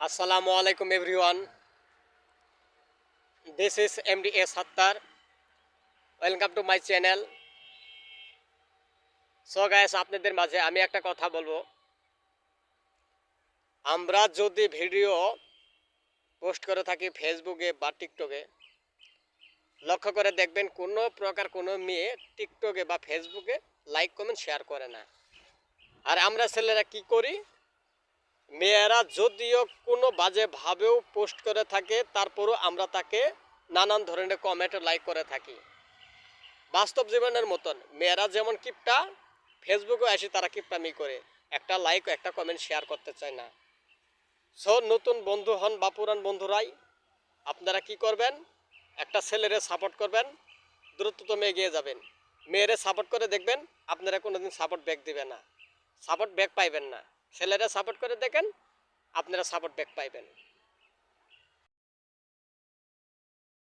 Assalamu alaikum everyone. This is MDA Sattar. Welcome to my channel. So guys, আপনাদের মাঝে আমি একটা কথা বলবো। আমরা যদি ভিডিও পোস্ট করে থাকি ফেসবুকে বা টিকটকে, লক্ষ্য করে দেখবেন কোনো প্রকার কোনো মেয়ে টিকটকে বা ফেসবুকে লাইক কমেন্ট শেয়ার করে না। আর আমরা ছেলেরা কি করি? মেয়েরা যদিও কোনো বাজে ভাবেও পোস্ট করে থাকে, তারপরও আমরা তাকে নানান ধরনের কমেন্ট লাইক করে থাকি। বাস্তব জীবনের মতন মেয়েরা যেমন কিপটা, ফেসবুকে এসে তারা কিপটামি করে, একটা লাইক একটা কমেন্ট শেয়ার করতে চায় না। সো নতুন বন্ধু হন বা পুরান বন্ধুরাই, আপনারা কি করবেন? একটা ছেলেরে সাপোর্ট করবেন, দ্রুততম এগিয়ে যাবেন। মেয়েরে সাপোর্ট করে দেখবেন আপনারা কোনোদিন সাপোর্ট ব্যাক দিবে না, সাপোর্ট ব্যাক পাইবেন না। ছেলেরা সাপোর্ট করে দেখেন, আপনারা সাপোর্ট ব্যাক পাইবেন।